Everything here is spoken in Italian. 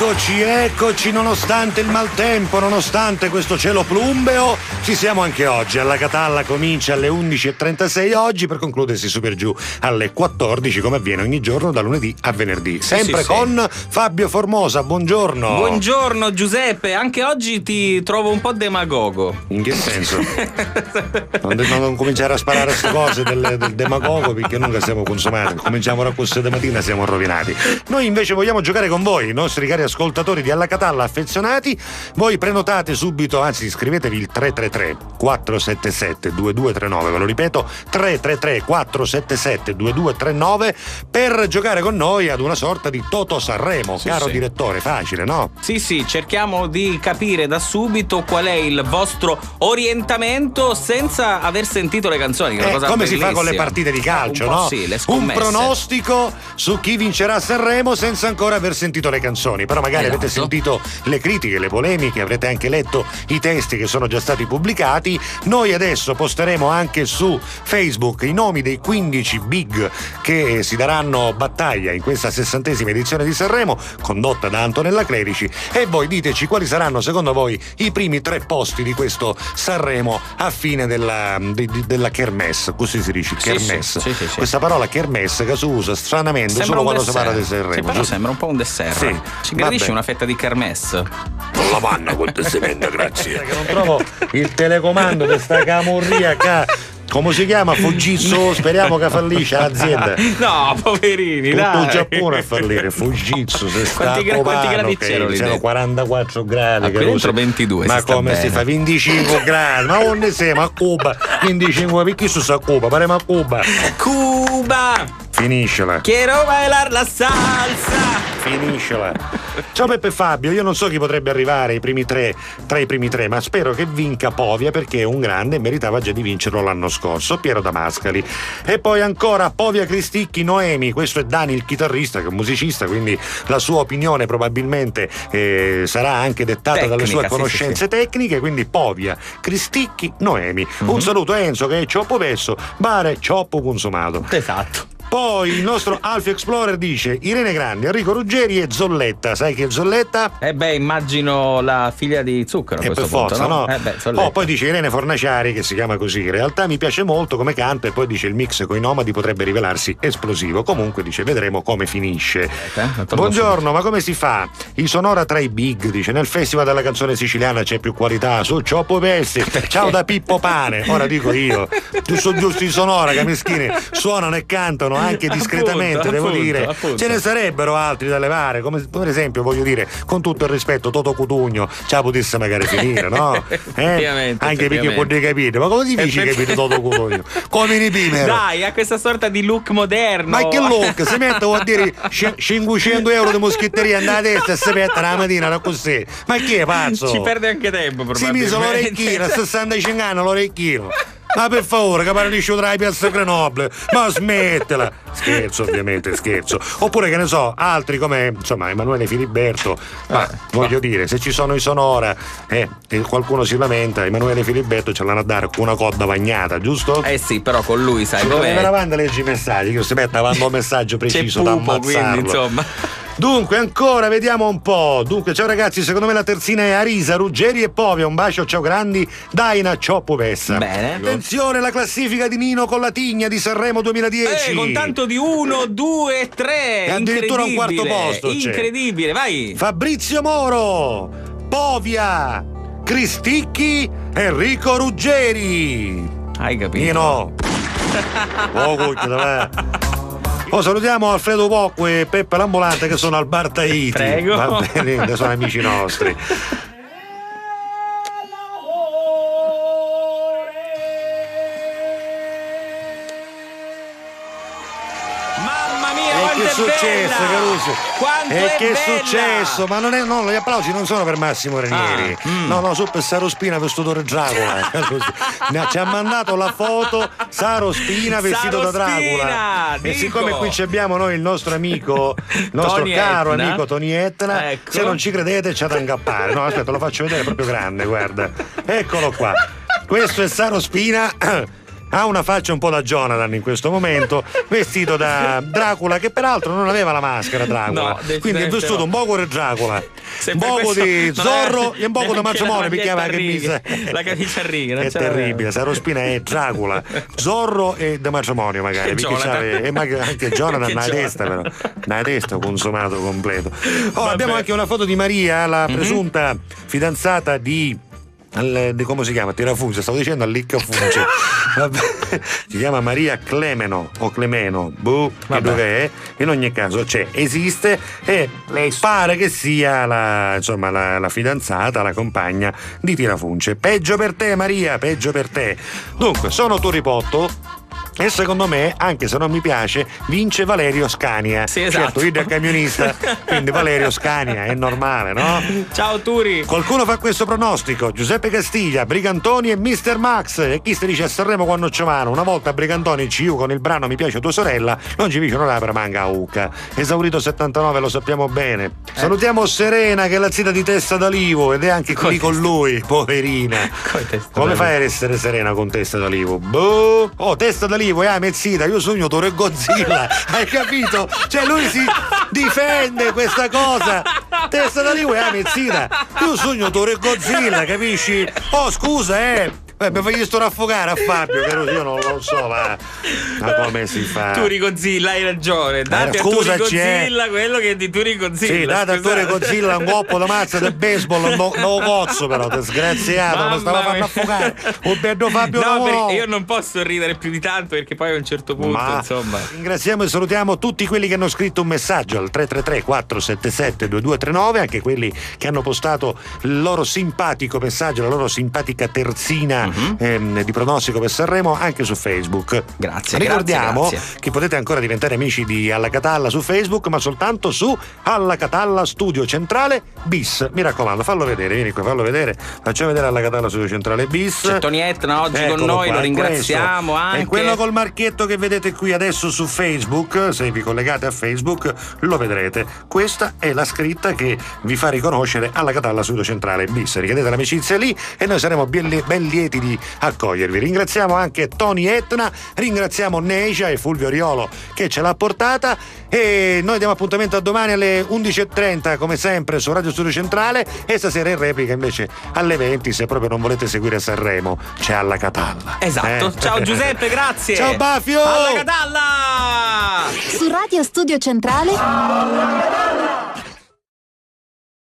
Eccoci, nonostante il maltempo, nonostante questo cielo plumbeo, ci siamo anche oggi. Alla Catalla comincia alle 11.36 oggi per concludersi su per giù alle 14, come avviene ogni giorno da lunedì a venerdì. Sempre con Fabio Formosa, buongiorno. Buongiorno Giuseppe, anche oggi ti trovo un po' demagogo. In che senso? non cominciare a sparare queste cose del demagogo, perché noi che siamo consumati. Cominciamo da questa mattina, siamo rovinati. Noi invece vogliamo giocare con voi, i nostri cari ascoltatori di Alla Catalla affezionati. Voi prenotate subito, anzi scrivetevi il 333 477 2239, ve lo ripeto, 333 477 2239 per giocare con noi ad una sorta di Toto Sanremo. Caro direttore, facile, no? Sì, cerchiamo di capire da subito qual è il vostro orientamento senza aver sentito le canzoni, che è una cosa come bellissima. si fa con le partite di calcio, no? Sì, le un scommesse. pronostico su chi vincerà Sanremo senza ancora aver sentito le canzoni, però magari avete sentito le critiche, le polemiche, avrete anche letto i testi che sono già stati pubblicati. Noi adesso posteremo anche su Facebook i nomi dei 15 big che si daranno battaglia in questa 60ª edizione di Sanremo, condotta da Antonella Clerici, e voi diteci quali saranno secondo voi i primi 3 posti di questo Sanremo a fine della kermesse, così si dice, kermesse. Sì. Questa parola kermesse che si usa stranamente Sembra solo quando dessert. si parla di Sanremo. Sì, però sembra un po' un dessert. Sì. Ci gradisci una fetta di kermesse? Con la panna col testamento, grazie. Che non trovo il telecomando di sta camurria qua. Come si chiama? Fujitsu? Speriamo che fallisce l'azienda. No, poverini, tutto dai. il Giappone a fallire. Fujitsu se sta Quanti gradi c'erano lì sono dentro? 44 gradi. Qui dentro 22. Ma si sta come bene. si fa? 25 gradi. Ma onde siamo? A Cuba 25, perché su a Cuba? Paremo a Cuba. Cuba! Finiscela. Quiero bailar la salsa! Finiscela. Ciao Peppe e Fabio, io non so chi potrebbe arrivare tra i primi tre, ma spero che vinca Povia, perché è un grande e meritava già di vincerlo l'anno scorso, Piero Damascali. E poi ancora Povia, Cristicchi, Noemi. Questo è Dani il chitarrista, che è un musicista, quindi la sua opinione probabilmente sarà anche dettata dalle sue conoscenze tecniche, quindi Povia, Cristicchi, Noemi. Un saluto a Enzo che è Cioppo Pesso, Bare Cioppo Consumato. Esatto. Poi il nostro Alfio Explorer dice Irene Grandi, Enrico Ruggeri e Zolletta. Sai chi è Zolletta? Immagino la figlia di Zucchero a questo per punto, forza, no? Zolletta. Poi dice Irene Fornaciari, che si chiama così. In realtà mi piace molto come canta, e poi dice il mix coi Nomadi potrebbe rivelarsi esplosivo. Comunque dice vedremo come finisce. Buongiorno, ma come si fa? I Sonora tra i big, dice. Nel festival della canzone siciliana c'è più qualità. Su Cioppo Pessi. Ciao da Pippo Pane. Ora dico io. Giusto i Sonora che meschini suonano e cantano anche discretamente, devo dire. Ce ne sarebbero altri da levare, come per esempio, voglio dire, con tutto il rispetto, Toto Cutugno ce la potesse magari finire, no? Anche perché può capire, ma come ti dici capire Toto Cutugno? Come ne pimer? Dai, ha questa sorta di look moderno. Ma che look? Si mette, vuol dire 500 euro di moschetteria andata a testa e si mette la mattina da così. Ma chi è pazzo? Ci perde anche tempo, probabilmente. Si mise l'orecchino, a 65 anni l'orecchino. Ma per favore, che parlisci tra i Piazza Grenoble, ma smettela. Scherzo, ovviamente, scherzo. Oppure, che ne so, altri come insomma Emanuele Filiberto. Ma voglio dire, se ci sono i Sonora e qualcuno si lamenta, Emanuele Filiberto ce l'hanno a dare con una coda bagnata, giusto? Sì, però con lui sai com'è. Me avanti leggi i messaggi, che si mette avanti un messaggio preciso da ammazzarlo. Quindi, insomma. Dunque, ancora vediamo un po'. Dunque, ciao ragazzi, secondo me la terzina è Arisa, Ruggeri e Povia. Un bacio, ciao grandi, Daina, Cioppo Pessa. Bene. Attenzione, la classifica di Nino con la Tigna di Sanremo 2010. Con tanto di 1, 2, 3. E addirittura un quarto posto. Incredibile, vai. Fabrizio Moro, Povia, Cristicchi, Enrico Ruggeri. Hai capito? Nino. Salutiamo Alfredo Pocco e Peppe l'Ambulante che sono al bar Tahiti. Prego. Va bene, sono amici nostri. Mamma mia, che è successo, Caruso? Quanto e è che è bella! successo? Ma non è, no, gli applausi non sono per Massimo Ranieri. No, su per Saro Spina vestito da Dracula. Ci ha mandato la foto Saro Spina vestito da Dracula. E siccome qui abbiamo noi il nostro amico, il nostro caro amico Tony Etna, ecco. Se non ci credete c'è da ingappare. No, aspetta, lo faccio vedere proprio grande, guarda. Eccolo qua. Questo è Saro Spina ha una faccia un po' da Jonathan in questo momento, vestito da Dracula, che peraltro non aveva la maschera Dracula, quindi è vissuto un poco di Dracula, un poco di Zorro e un poco di Mazzamone, picchiava che mise la camicia a righe, è terribile. Sarospina è Dracula, Zorro e De Matrimonio magari, perché anche Jonathan ha la testa, però una testa consumato completo. Abbiamo anche una foto di Maria, la presunta fidanzata di come si chiama? Tirafunge, stavo dicendo Alliccafunge. Si chiama Maria Clemeno o Clemeno, che dov'è? In ogni caso esiste e pare che sia la fidanzata, la compagna di Tirafunge. Peggio per te Maria, peggio per te. Dunque, sono Turipotto e secondo me, anche se non mi piace, vince Valerio Scania. Sì, esatto. Certo, io da camionista, quindi Valerio Scania è normale, no? Ciao Turi. Qualcuno fa questo pronostico: Giuseppe Castiglia, Brigantoni e Mr. Max. E chi si dice a Sanremo quando c'è mano? Una volta Brigantoni CU con il brano Mi piace tua sorella, non ci vicino l'opera manga a Ucca. Esaurito 79, lo sappiamo bene. Salutiamo Serena, che è la zita di Testa d'Alivo ed è anche qui con lui, poverina. Come fai ad essere serena con Testa d'Alivo? Testa d'Alivo mezzita, io sogno Tore Godzilla, hai capito? Cioè lui si difende questa cosa. Testa d'Alivo mezzita, io sogno Tore Godzilla, capisci? Scusa, mi fai sto raffogare a Fabio, però io non lo so, ma come si fa? Turi Godzilla, hai ragione. Date a Turi Godzilla quello che è di Turi Godzilla. Sì, date a Turi Godzilla un coppo da mazza del baseball, no cozzo però, disgraziato, mi stava facendo affogare. Un bello Fabio io non posso ridere più di tanto perché poi a un certo punto, insomma. Ringraziamo e salutiamo tutti quelli che hanno scritto un messaggio al 333 477 2239, anche quelli che hanno postato il loro simpatico messaggio, la loro simpatica terzina di pronostico per Sanremo anche su Facebook. Grazie. Ricordiamo grazie. che potete ancora diventare amici di Alla Catalla su Facebook, ma soltanto su Alla Catalla Studio Centrale bis. Mi raccomando, fallo vedere, vieni qua, fallo vedere. Facciamo vedere Alla Catalla Studio Centrale bis. C'è Tony Etna oggi con noi, lo ringraziamo anche. E quello col marchietto che vedete qui adesso su Facebook, se vi collegate a Facebook lo vedrete. Questa è la scritta che vi fa riconoscere Alla Catalla Studio Centrale bis. Ricadete l'amicizia lì e noi saremo ben lieti di accogliervi. Ringraziamo anche Tony Etna, ringraziamo Necia e Fulvio Riolo che ce l'ha portata e noi diamo appuntamento a domani alle 11:30 come sempre su Radio Studio Centrale e stasera in replica invece alle 20 se proprio non volete seguire Sanremo c'è Alla Catalla. Esatto. Ciao Giuseppe, grazie. Ciao Bafio. Alla Catalla. Su Radio Studio Centrale